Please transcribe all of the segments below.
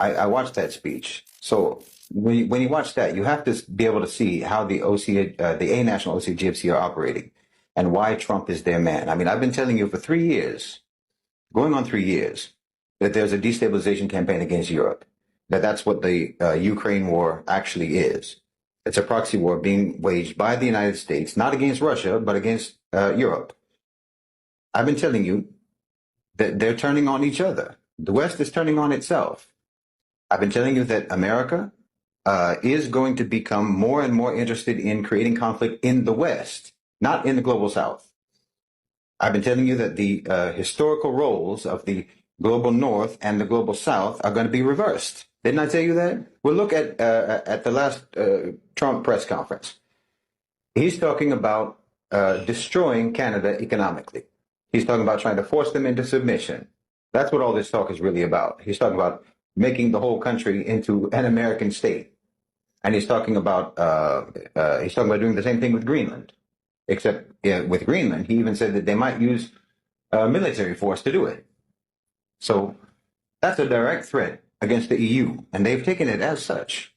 I watched that speech. So when you watch that, you have to be able to see how the the A national OCGFC are operating and why Trump is their man. I mean, I've been telling you for 3 years, going on 3 years, that there's a destabilization campaign against Europe, that's what the Ukraine war actually is. It's a proxy war being waged by the United States, not against Russia, but against Europe. I've been telling you that they're turning on each other. The West is turning on itself. I've been telling you that America is going to become more and more interested in creating conflict in the West, not in the global South. I've been telling you that the historical roles of the global North and the global South are going to be reversed. Didn't I tell you that? Well, look at the last Trump press conference. He's talking about destroying Canada economically. He's talking about trying to force them into submission. That's what all this talk is really about. He's talking about making the whole country into an American state, and he's talking about doing the same thing with Greenland. Except with Greenland, he even said that they might use military force to do it. So that's a direct threat against the EU, and they've taken it as such.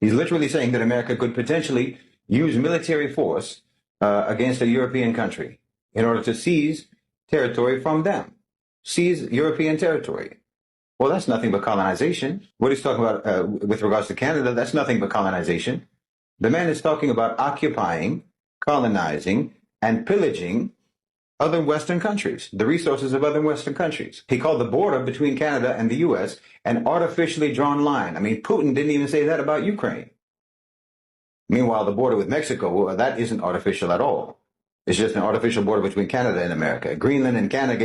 He's literally saying that America could potentially use military force against a European country in order to seize territory from them, seize European territory. Well, that's nothing but colonization. What he's talking about with regards to Canada, that's nothing but colonization. The man is talking about occupying, colonizing, and pillaging other Western countries, the resources of other Western countries. He called the border between Canada and the U.S. an artificially drawn line. I mean, Putin didn't even say that about Ukraine. Meanwhile, the border with Mexico, well, that isn't artificial at all. It's just an artificial border between Canada and America. Greenland and Canada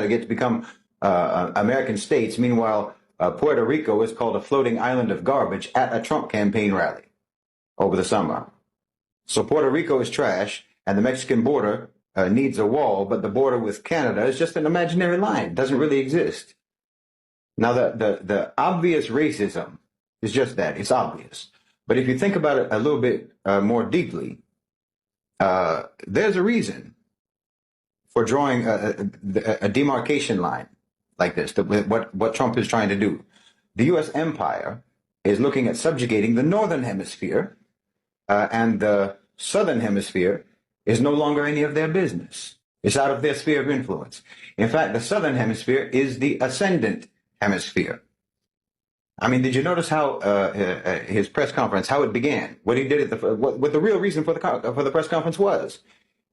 get to become American states. Meanwhile, Puerto Rico is called a floating island of garbage at a Trump campaign rally over the summer. So Puerto Rico is trash, and the Mexican border needs a wall, but the border with Canada is just an imaginary line. It doesn't really exist. Now, the obvious racism is just that. It's obvious. But if you think about it a little bit more deeply, there's a reason for drawing a demarcation line like this, what Trump is trying to do. The U.S. empire is looking at subjugating the northern hemisphere, and the southern hemisphere is no longer any of their business. It's out of their sphere of influence. In fact, the southern hemisphere is the ascendant hemisphere. I mean, did you notice how his press conference, how it began? What he did what the real reason for the press conference was?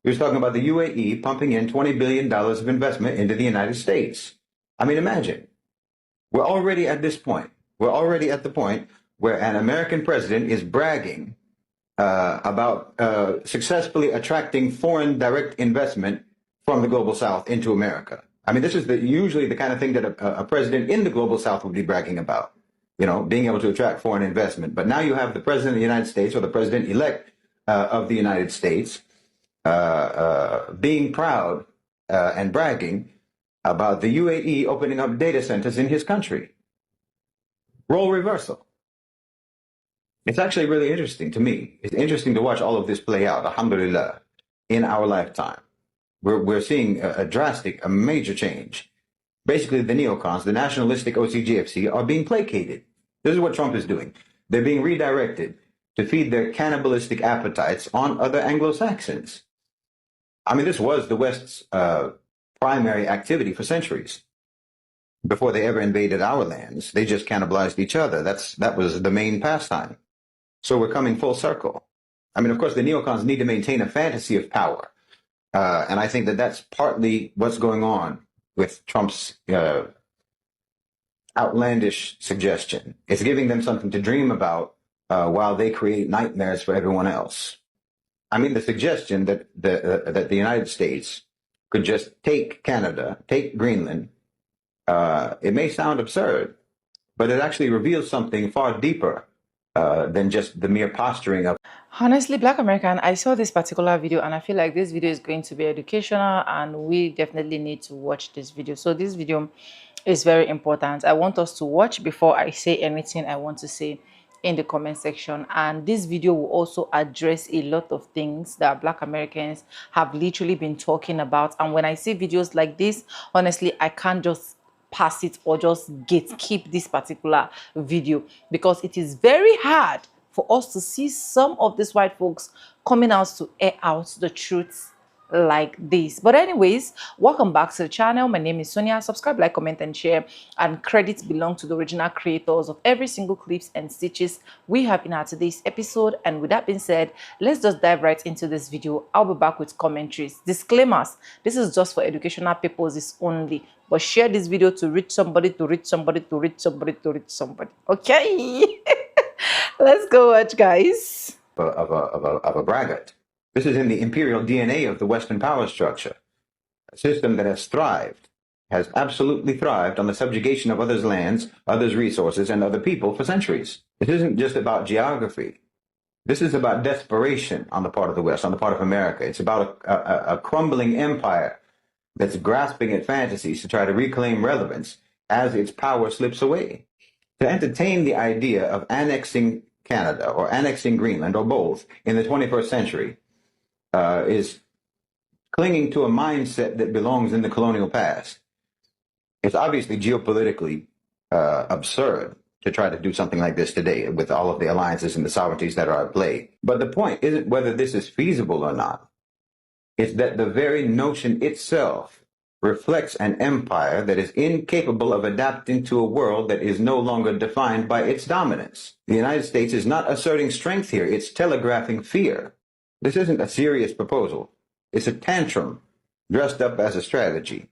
He was talking about the UAE pumping in $20 billion of investment into the United States. I mean, imagine. We're already at this point. We're already at the point where an American president is bragging about successfully attracting foreign direct investment from the global South into America. I mean, this is usually the kind of thing that a president in the global South would be bragging about, you know, being able to attract foreign investment. But now you have the president of the United States, or the president-elect of the United States, being proud and bragging about the UAE opening up data centers in his country. Role reversal. It's actually really interesting to me. It's interesting to watch all of this play out, alhamdulillah, in our lifetime. We're seeing a major change. Basically, the neocons, the nationalistic OCGFC, are being placated. This is what Trump is doing. They're being redirected to feed their cannibalistic appetites on other Anglo-Saxons. I mean, this was the West's primary activity for centuries. Before they ever invaded our lands, they just cannibalized each other. That was the main pastime. So we're coming full circle. I mean, of course, the neocons need to maintain a fantasy of power. And I think that that's partly what's going on with Trump's outlandish suggestion. It's giving them something to dream about while they create nightmares for everyone else. I mean, the suggestion that the United States could just take Canada, take Greenland, it may sound absurd, but it actually reveals something far deeper than just the mere posturing of. Honestly, Black American, I saw this particular video and I feel like this video is going to be educational and we definitely need to watch this video. So this video is very important. I want us to watch before I say anything I want to say in the comment section, and this video will also address a lot of things that Black Americans have literally been talking about. And when I see videos like this, honestly, I can't just pass it or just gatekeep this particular video, because it is very hard for us to see some of these white folks coming out to air out the truth like this. But anyways, welcome back to the channel. My name is Sonia. Subscribe, like, comment, and share. And credits belong to the original creators of every single clips and stitches we have in our today's episode. And with that being said, let's just dive right into this video. I'll be back with commentaries. Disclaimers: this is just for educational purposes only, but share this video to reach somebody, to reach somebody, to reach somebody, to reach somebody. Okay. Let's go watch, guys. Of a braggart. This is in the imperial DNA of the Western power structure, a system that has absolutely thrived on the subjugation of others' lands, others' resources, and other people for centuries. This isn't just about geography. This is about desperation on the part of the West, on the part of America. It's about a crumbling empire that's grasping at fantasies to try to reclaim relevance as its power slips away. To entertain the idea of annexing Canada or annexing Greenland or both in the 21st century is clinging to a mindset that belongs in the colonial past. It's obviously geopolitically absurd to try to do something like this today with all of the alliances and the sovereignties that are at play. But the point isn't whether this is feasible or not. It's that the very notion itself reflects an empire that is incapable of adapting to a world that is no longer defined by its dominance. The United States is not asserting strength here, it's telegraphing fear. This isn't a serious proposal. It's a tantrum dressed up as a strategy.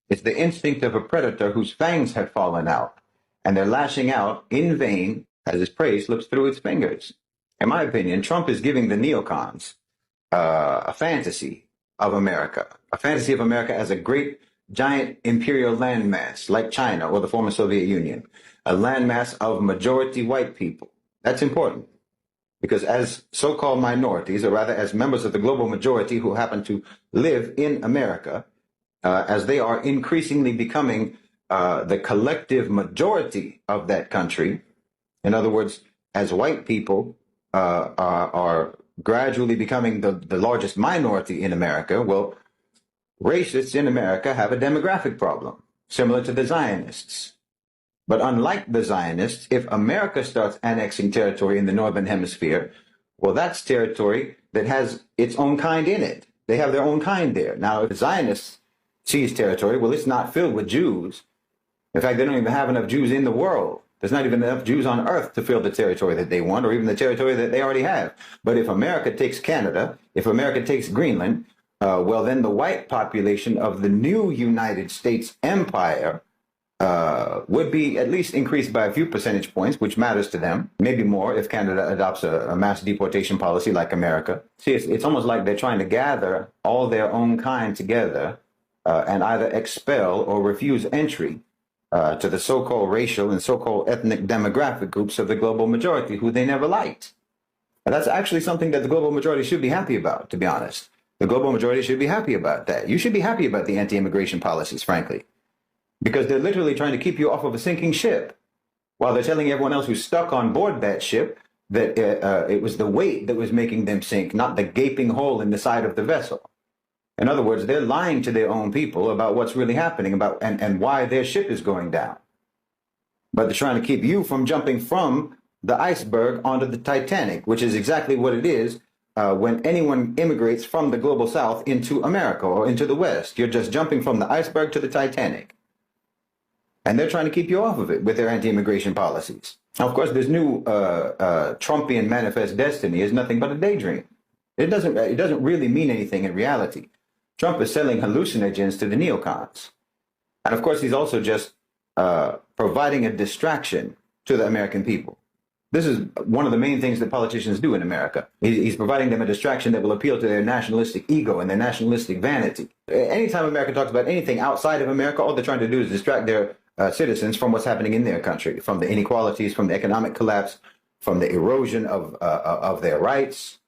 It's the instinct of a predator whose fangs have fallen out, and they're lashing out in vain as his prey slips through its fingers. In my opinion, Trump is giving the neocons a fantasy of America as a great giant imperial landmass like China or the former Soviet Union, a landmass of majority white people. That's important because as so-called minorities, or rather as members of the global majority who happen to live in America, as they are increasingly becoming the collective majority of that country, in other words, as white people are gradually becoming the largest minority in America, well, racists in America have a demographic problem, similar to the Zionists. But unlike the Zionists, if America starts annexing territory in the Northern Hemisphere, well, that's territory that has its own kind in it. They have their own kind there. Now, if the Zionists seize territory, well, it's not filled with Jews. In fact, they don't even have enough Jews in the world. There's not even enough Jews on earth to fill the territory that they want, or even the territory that they already have. But if America takes Canada, if America takes Greenland, well, then the white population of the new United States empire would be at least increased by a few percentage points, which matters to them, maybe more if Canada adopts a mass deportation policy like America. See, it's almost like they're trying to gather all their own kind together and either expel or refuse entry to the so-called racial and so-called ethnic demographic groups of the global majority who they never liked. And that's actually something that the global majority should be happy about, to be honest. The global majority should be happy about that. You should be happy about the anti-immigration policies, frankly, because they're literally trying to keep you off of a sinking ship while they're telling everyone else who's stuck on board that ship that it was the weight that was making them sink, not the gaping hole in the side of the vessel. In other words, they're lying to their own people about what's really happening and why their ship is going down. But they're trying to keep you from jumping from the iceberg onto the Titanic, which is exactly what it is when anyone immigrates from the global south into America or into the West. You're just jumping from the iceberg to the Titanic. And they're trying to keep you off of it with their anti-immigration policies. Now, of course, this new Trumpian manifest destiny is nothing but a daydream. It doesn't really mean anything in reality. Trump is selling hallucinogens to the neocons. And of course, he's also just providing a distraction to the American people. This is one of the main things that politicians do in America. He's providing them a distraction that will appeal to their nationalistic ego and their nationalistic vanity. Anytime America talks about anything outside of America, all they're trying to do is distract their citizens from what's happening in their country, from the inequalities, from the economic collapse, from the erosion of their rights.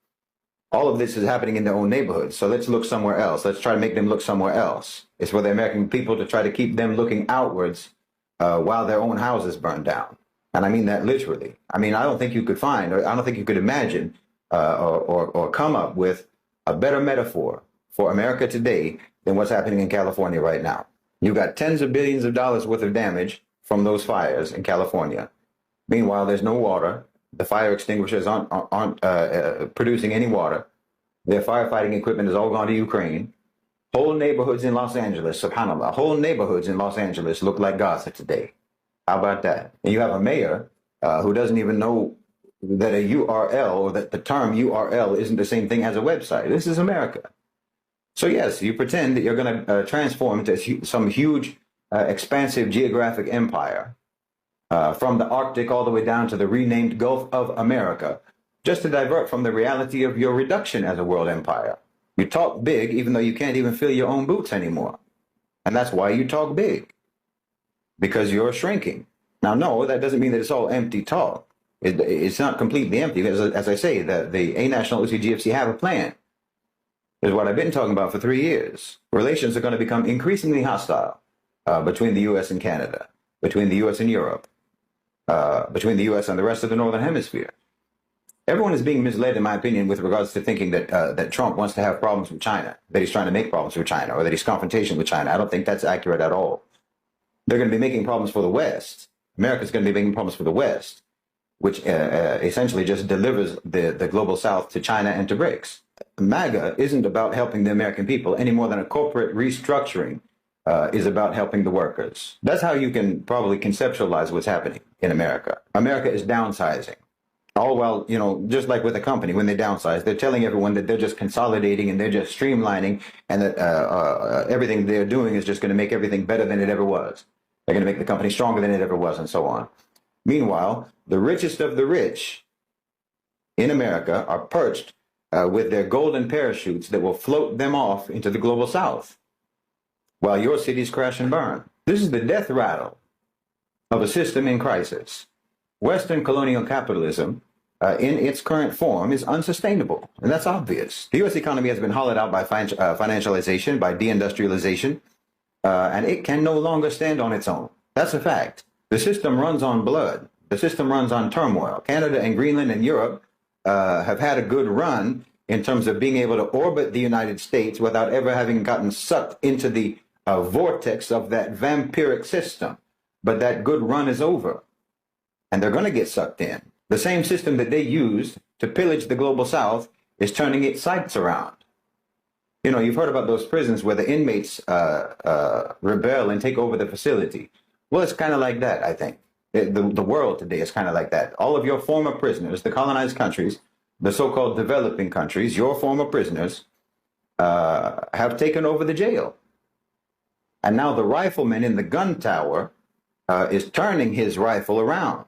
All of this is happening in their own neighborhoods. So let's look somewhere else. Let's try to make them look somewhere else. It's for the American people to try to keep them looking outwards while their own houses burn down. And I mean that literally. I mean, I don't think you could find, or I don't think you could imagine or come up with a better metaphor for America today than what's happening in California right now. You got tens of billions of dollars worth of damage from those fires in California. Meanwhile, there's no water. The fire extinguishers aren't producing any water. Their firefighting equipment has all gone to Ukraine. Whole neighborhoods in Los Angeles, subhanAllah, whole neighborhoods in Los Angeles look like Gaza today. How about that? And you have a mayor who doesn't even know that a URL, or that the term URL isn't the same thing as a website. This is America. So yes, you pretend that you're going to transform into some huge, expansive geographic empire from the Arctic all the way down to the renamed Gulf of America, just to divert from the reality of your reduction as a world empire. You talk big, even though you can't even fill your own boots anymore. And that's why you talk big, because you're shrinking. Now, no, that doesn't mean that it's all empty talk. It's not completely empty. As I say, the A National OCGFC have a plan. Is what I've been talking about for 3 years. Relations are going to become increasingly hostile between the U.S. and Canada, between the U.S. and Europe, between the U.S. and the rest of the Northern Hemisphere. Everyone is being misled, in my opinion, with regards to thinking that that Trump wants to have problems with China, that he's trying to make problems with China, or that he's confrontation with China. I don't think that's accurate at all. They're going to be making problems for the West. America's going to be making problems for the West, which essentially just delivers the global South to China and to BRICS. MAGA isn't about helping the American people any more than a corporate restructuring is about helping the workers. That's how you can probably conceptualize what's happening in America. America is downsizing. All while, you know, just like with a company, when they downsize, they're telling everyone that they're just consolidating and they're just streamlining, and that everything they're doing is just going to make everything better than it ever was. They're going to make the company stronger than it ever was, and so on. Meanwhile, the richest of the rich in America are perched with their golden parachutes that will float them off into the global South, while your cities crash and burn. This is the death rattle of a system in crisis. Western colonial capitalism, in its current form, is unsustainable, and that's obvious. The U.S. economy has been hollowed out by financialization, by deindustrialization, and it can no longer stand on its own. That's a fact. The system runs on blood. The system runs on turmoil. Canada and Greenland and Europe have had a good run in terms of being able to orbit the United States without ever having gotten sucked into the vortex of that vampiric system. But that good run is over, and they're going to get sucked in. The same system that they used to pillage the global South is turning its sights around. You know, you've heard about those prisons where the inmates rebel and take over the facility. Well, it's kind of like that, I think. The world today is kind of like that. All of your former prisoners, the colonized countries, the so-called developing countries, your former prisoners, have taken over the jail. And now the rifleman in the gun tower is turning his rifle around,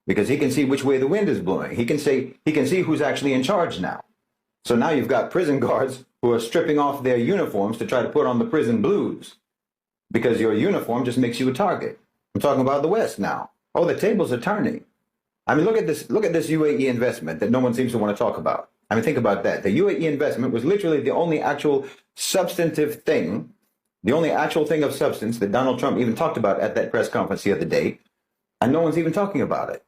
because he can see which way the wind is blowing. He can see who's actually in charge now. So now you've got prison guards who are stripping off their uniforms to try to put on the prison blues, because your uniform just makes you a target. I'm talking about the West now. Oh, the tables are turning. I mean, look at this UAE investment that no one seems to want to talk about. I mean, think about that. The UAE investment was literally the only actual substantive thing, the only actual thing of substance that Donald Trump even talked about at that press conference the other day, and no one's even talking about it.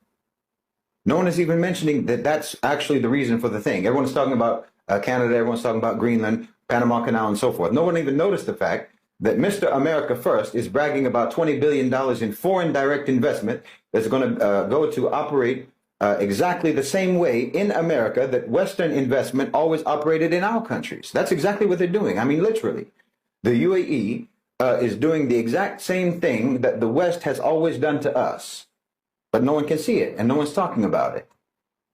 No one is even mentioning that that's actually the reason for the thing. Everyone's talking about Canada, everyone's talking about Greenland, Panama Canal, and so forth. No one even noticed the fact that Mr. America First is bragging about $20 billion in foreign direct investment that's going to go to operate exactly the same way in America that Western investment always operated in our countries. That's exactly what they're doing. I mean, literally. The UAE is doing the exact same thing that the West has always done to us, but no one can see it, and no one's talking about it.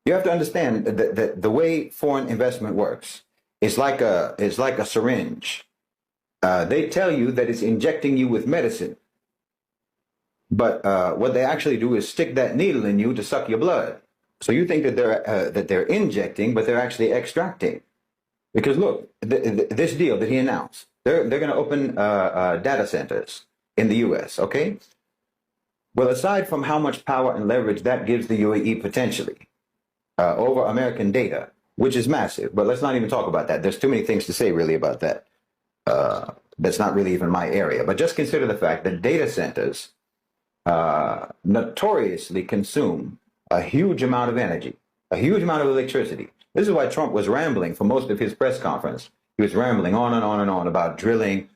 You have to understand that the way foreign investment works is like a syringe. They tell you that it's injecting you with medicine, but what they actually do is stick that needle in you to suck your blood. So you think that they're injecting, but they're actually extracting. Because look, this deal that he announced, they're going to open data centers in the U.S. Okay. Well, aside from how much power and leverage that gives the UAE potentially over American data, which is massive, but let's not even talk about that. There's too many things to say really about that. That's not really even my area. But just consider the fact that data centers notoriously consume a huge amount of energy, a huge amount of electricity. This is why Trump was rambling for most of his press conference. He was rambling on and on and on about drilling,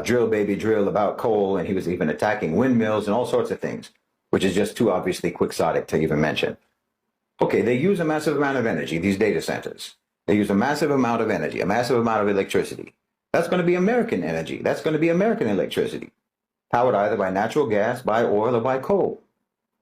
drill baby drill about coal, and he was even attacking windmills and all sorts of things, which is just too obviously quixotic to even mention. Okay, they use a massive amount of energy, these data centers. They use a massive amount of energy, a massive amount of electricity. That's going to be American energy. That's going to be American electricity, powered either by natural gas, by oil, or by coal,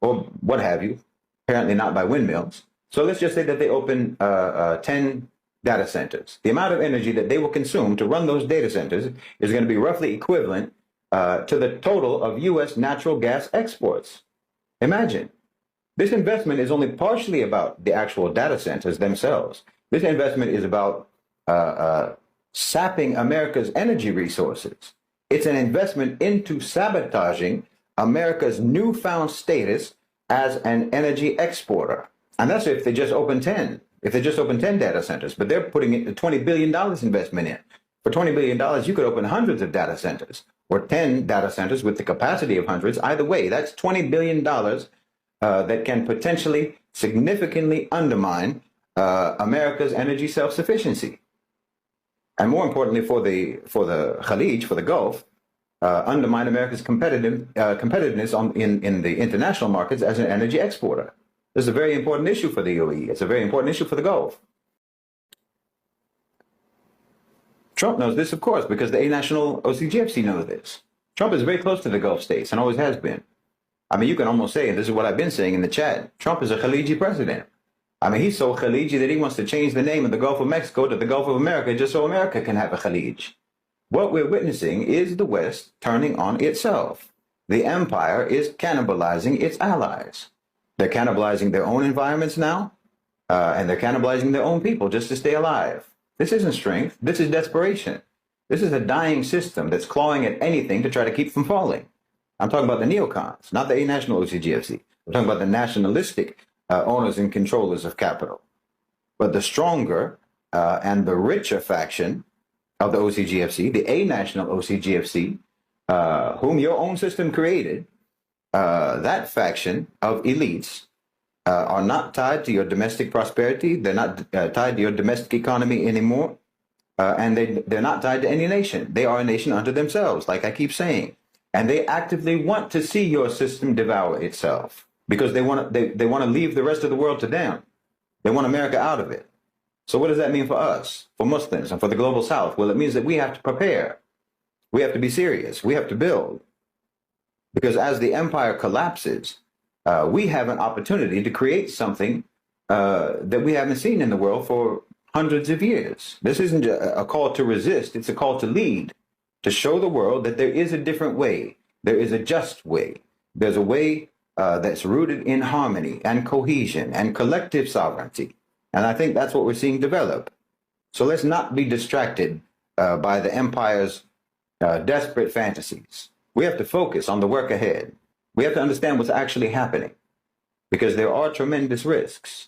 or what have you. Apparently not by windmills. So let's just say that they open 10 data centers. The amount of energy that they will consume to run those data centers is going to be roughly equivalent to the total of U.S. natural gas exports. Imagine. This investment is only partially about the actual data centers themselves. This investment is about sapping America's energy resources. It's an investment into sabotaging America's newfound status as an energy exporter. And that's if they just open 10. If they just open 10 data centers, but they're putting in $20 billion investment in. For $20 billion, you could open hundreds of data centers or 10 data centers with the capacity of hundreds. Either way, that's $20 billion that can potentially significantly undermine America's energy self-sufficiency. And more importantly, for the Khalij, for the Gulf, undermine America's competitiveness in the international markets as an energy exporter. This is a very important issue for the UAE. It's a very important issue for the Gulf. Trump knows this, of course, because the A-National OCGFC knows this. Trump is very close to the Gulf states and always has been. I mean, you can almost say, and this is what I've been saying in the chat, Trump is a Khaliji president. I mean, he's so Khaliji that he wants to change the name of the Gulf of Mexico to the Gulf of America just so America can have a Khalij. What we're witnessing is the West turning on itself. The empire is cannibalizing its allies. They're cannibalizing their own environments now, and they're cannibalizing their own people just to stay alive. This isn't strength. This is desperation. This is a dying system that's clawing at anything to try to keep from falling. I'm talking about the neocons, not the A-National OCGFC. I'm talking about the nationalistic owners and controllers of capital. But the stronger and the richer faction of the OCGFC, the A-National OCGFC, whom your own system created, that faction of elites are not tied to your domestic prosperity. They're not tied to your domestic economy anymore. And they're not tied to any nation. They are a nation unto themselves, like I keep saying. And they actively want to see your system devour itself because they want to leave the rest of the world to them. They want America out of it. So what does that mean for us, for Muslims, and for the global South? Well, it means that we have to prepare. We have to be serious. We have to build. Because as the empire collapses, we have an opportunity to create something that we haven't seen in the world for hundreds of years. This isn't a call to resist. It's a call to lead, to show the world that there is a different way. There is a just way. There's a way that's rooted in harmony and cohesion and collective sovereignty. And I think that's what we're seeing develop. So let's not be distracted by the empire's desperate fantasies. We have to focus on the work ahead. We have to understand what's actually happening because there are tremendous risks.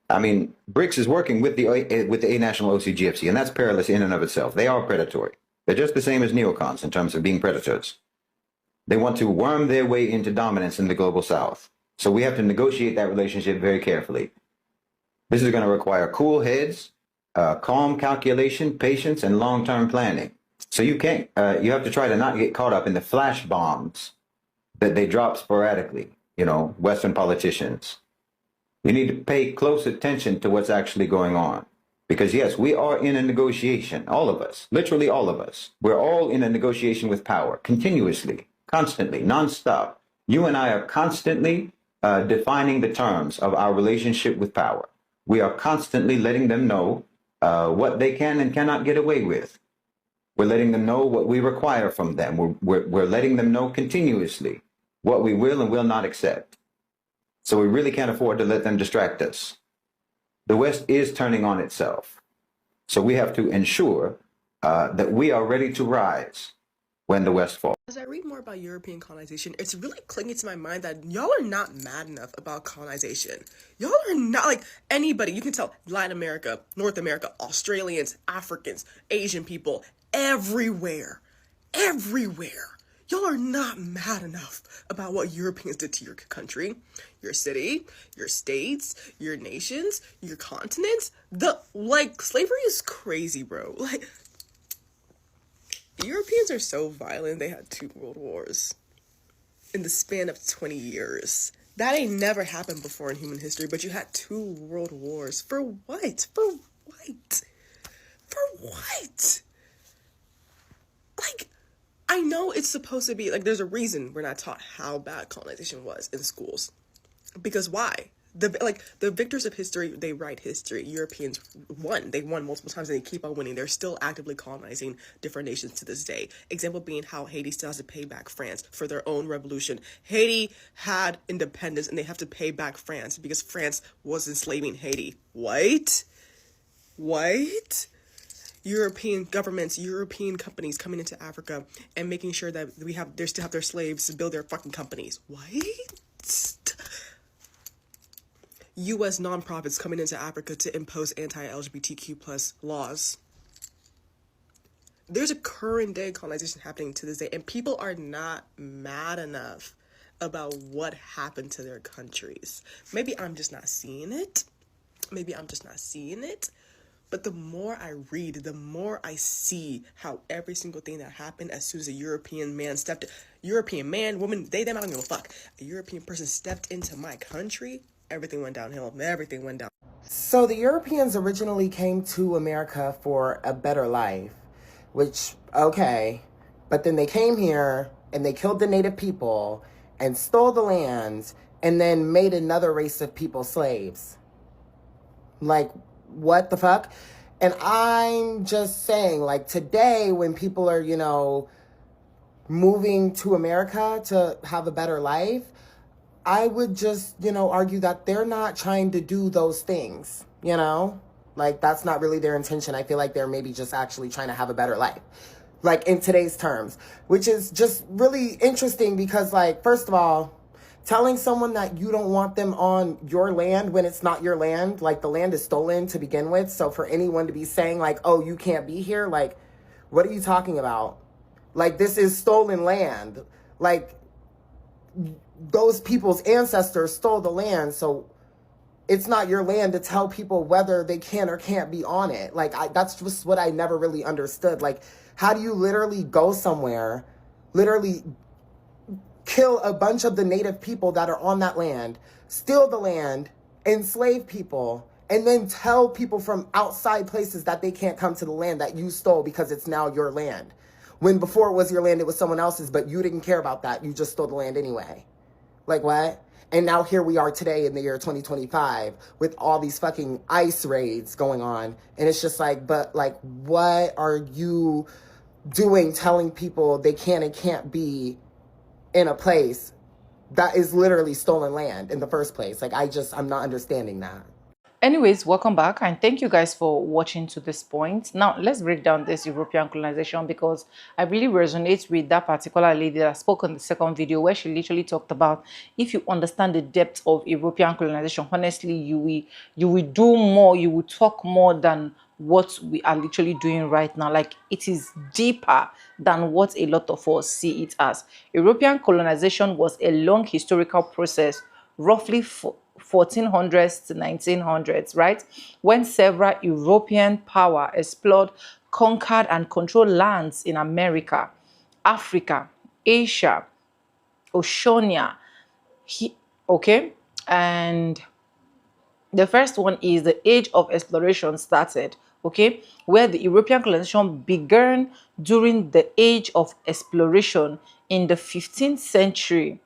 I mean, BRICS is working with the A-National OCGFC, and that's perilous in and of itself. They are predatory. They're just the same as neocons in terms of being predators. They want to worm their way into dominance in the global South. So we have to negotiate that relationship very carefully. This is going to require cool heads, calm calculation, patience, and long-term planning. So you have to try to not get caught up in the flash bombs that they drop sporadically, Western politicians. You need to pay close attention to what's actually going on. Because yes, we are in a negotiation, all of us, literally all of us. We're all in a negotiation with power, continuously, constantly, nonstop. You and I are constantly defining the terms of our relationship with power. We are constantly letting them know what they can and cannot get away with. We're letting them know what we require from them. We're letting them know continuously what we will and will not accept. So we really can't afford to let them distract us. The West is turning on itself. So we have to ensure that we are ready to rise when the West falls. As I read more about European colonization, it's really clinging to my mind that y'all are not mad enough about colonization. Y'all are not like anybody. You can tell Latin America, North America, Australians, Africans, Asian people, everywhere. Y'all are not mad enough about what Europeans did to your country, your city, your states, your nations, your continents. Slavery is crazy, bro. Europeans are so violent, they had 2 world wars in the span of 20 years. That ain't never happened before in human history, but you had 2 world wars. For what? For what? For what? Like, I know it's supposed to be, like, there's a reason we're not taught how bad colonization was in schools. Because why? The victors of history, they write history. Europeans won. They won multiple times and they keep on winning. They're still actively colonizing different nations to this day. Example being how Haiti still has to pay back France for their own revolution. Haiti had independence and they have to pay back France because France was enslaving Haiti. What? What? European governments, European companies coming into Africa and making sure that they still have their slaves to build their fucking companies. What? U.S. nonprofits coming into Africa to impose anti-LGBTQ plus laws. There's a current day colonization happening to this day, and people are not mad enough about what happened to their countries. Maybe I'm just not seeing it. But the more I read, the more I see how every single thing that happened as soon as a European man, woman, they, them, I don't give a fuck. A European person stepped into my country, everything went downhill. Everything went down. So the Europeans originally came to America for a better life, which, okay, but then they came here and they killed the native people and stole the lands and then made another race of people slaves. Like, what the fuck? And I'm just saying, like, today when people are, moving to America to have a better life, I would just, argue that they're not trying to do those things, Like, that's not really their intention. I feel like they're maybe just actually trying to have a better life, like, in today's terms, which is just really interesting because, like, first of all, telling someone that you don't want them on your land when it's not your land, like, the land is stolen to begin with. So for anyone to be saying, like, oh, you can't be here, like, what are you talking about? Like, this is stolen land. Like, those people's ancestors stole the land, so it's not your land to tell people whether they can or can't be on it. Like, that's just what I never really understood. Like, how do you literally go somewhere, literally kill a bunch of the native people that are on that land, steal the land, enslave people, and then tell people from outside places that they can't come to the land that you stole because it's now your land? When before it was your land, it was someone else's, but you didn't care about that. You just stole the land anyway. Like, what? And now here we are today in the year 2025 with all these fucking ICE raids going on. And it's just like, but, like, what are you doing telling people they can and can't be in a place that is literally stolen land in the first place? Like, I'm not understanding that. Anyways, welcome back and thank you guys for watching to this point. Now, let's break down this European colonization because I really resonate with that particular lady that spoke on the second video where she literally talked about if you understand the depth of European colonization, honestly, you will do more, you will talk more than what we are literally doing right now. Like, it is deeper than what a lot of us see it as. European colonization was a long historical process, roughly 1400s to 1900s, right? When several European powers explored, conquered, and controlled lands in America, Africa, Asia, Oceania. Okay? And the first one is the age of exploration started, okay? Where the European colonization began during the age of exploration in the 15th century,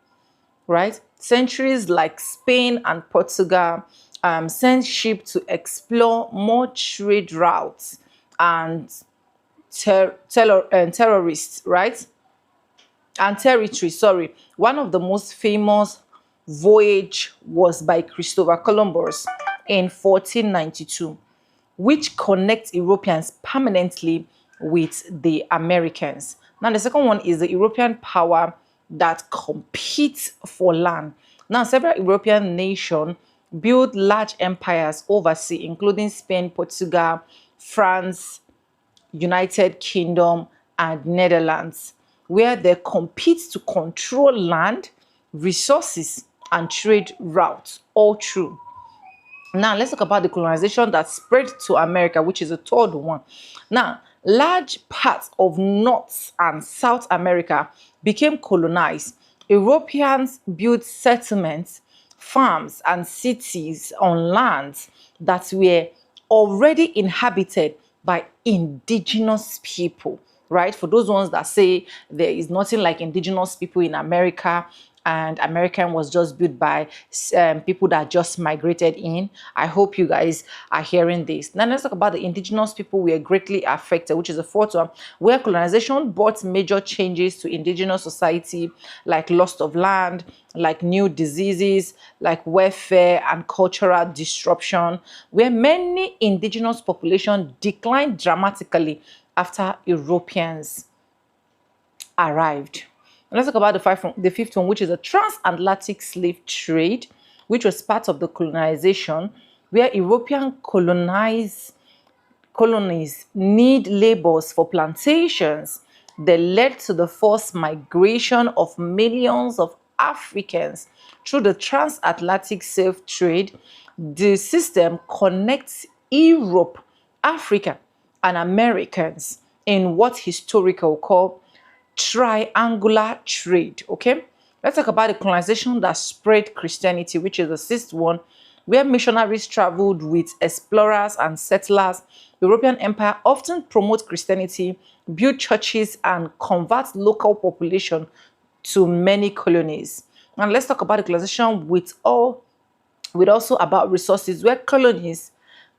right? Centuries like Spain and Portugal sent ships to explore more trade routes and terrorists, right? And territory, sorry. One of the most famous voyage was by Christopher Columbus in 1492, which connects Europeans permanently with the Americans. Now, the second one is the European power that competes for land. Now, several European nations built large empires overseas, including Spain, Portugal, France, United Kingdom, and Netherlands, where they compete to control land, resources, and trade routes, all true. Now, let's talk about the colonization that spread to America, which is the third one. Now, large parts of North and South America became colonized. Europeans built settlements, farms, and cities on lands that were already inhabited by indigenous people, right? For those ones that say there is nothing like indigenous people in America and American was just built by people that just migrated in, I hope you guys are hearing this. Now let's talk about the indigenous people were greatly affected, which is the fourth one, where colonization brought major changes to indigenous society, like loss of land, like new diseases, like welfare and cultural disruption, where many indigenous population declined dramatically after Europeans arrived. And let's talk about the fifth one, which is a transatlantic slave trade, which was part of the colonization, where European colonies need laborers for plantations. They led to the forced migration of millions of Africans through the transatlantic slave trade. The system connects Europe, Africa, and Americans in what historical call triangular trade. Okay, let's talk about the colonization that spread Christianity, which is the sixth one, where missionaries traveled with explorers and settlers. The European Empire often promote Christianity, build churches, and convert local population to many colonies. And let's talk about the colonization with also about resources, where colonies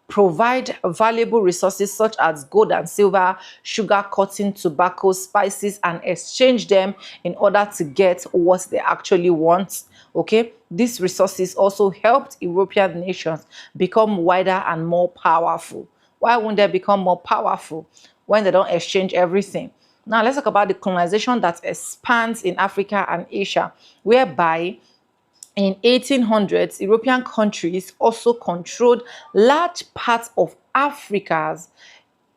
provide valuable resources such as gold and silver, sugar, cotton, tobacco, spices, and exchange them in order to get what they actually want. Okay, these resources also helped European nations become wider and more powerful. Why won't they become more powerful when they don't exchange everything? Now let's talk about the colonization that expands in Africa and Asia, whereby in 1800s, European countries also controlled large parts of Africa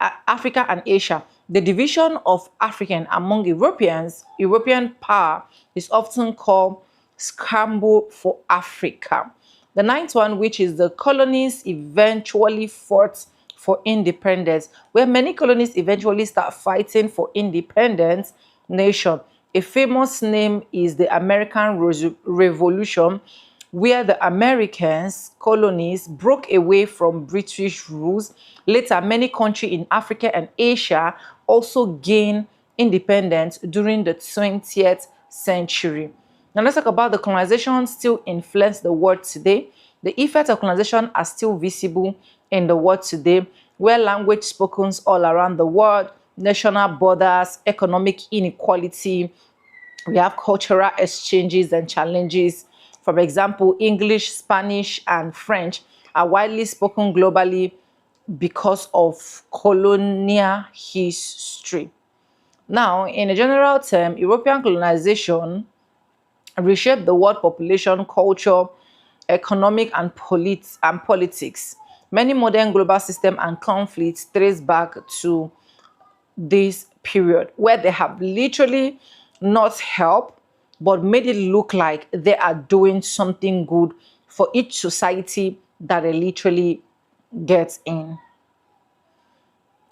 and Asia. The division of African among European power is often called scramble for Africa. The ninth one, which is the colonies eventually fought for independence, where many colonies eventually start fighting for independence nation. A famous name is the American Revolution, where the Americans colonies broke away from British rules. Later, many countries in Africa and Asia also gained independence during the 20th century. Now let's talk about the colonization still influence the world today. The effects of colonization are still visible in the world today, where language spoken all around the world, national borders, economic inequality, we have cultural exchanges and challenges. For example, English, Spanish, and French are widely spoken globally because of colonial history. Now, in a general term, European colonization reshaped the world population, culture, economic, and politics. Many modern global systems and conflicts trace back to this period, where they have literally not helped but made it look like they are doing something good for each society that they literally get in.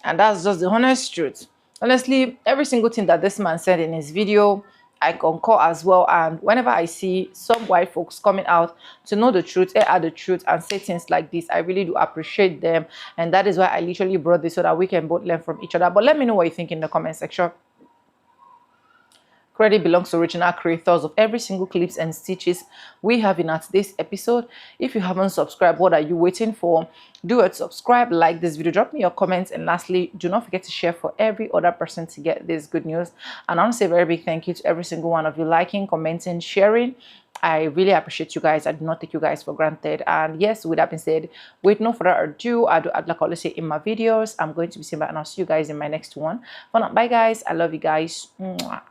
And that's just the honest truth. Honestly, every single thing that this man said in his video, I concur as well. And whenever I see some white folks coming out to know the truth, air out the truth, and say things like this, I really do appreciate them. And that is why I literally brought this so that we can both learn from each other. But let me know what you think in the comment section. Credit belongs to original creators of every single clips and stitches we have in today's episode. If you haven't subscribed, what are you waiting for? Do it, subscribe, like this video, drop me your comments, and lastly, do not forget to share for every other person to get this good news. And I want to say a very big thank you to every single one of you liking, commenting, sharing. I really appreciate you guys. I do not take you guys for granted. And yes, with that being said, with no further ado, like I always say in my videos, I'm going to be saying bye, and I'll see you guys in my next one. For now, bye guys. I love you guys. Mwah.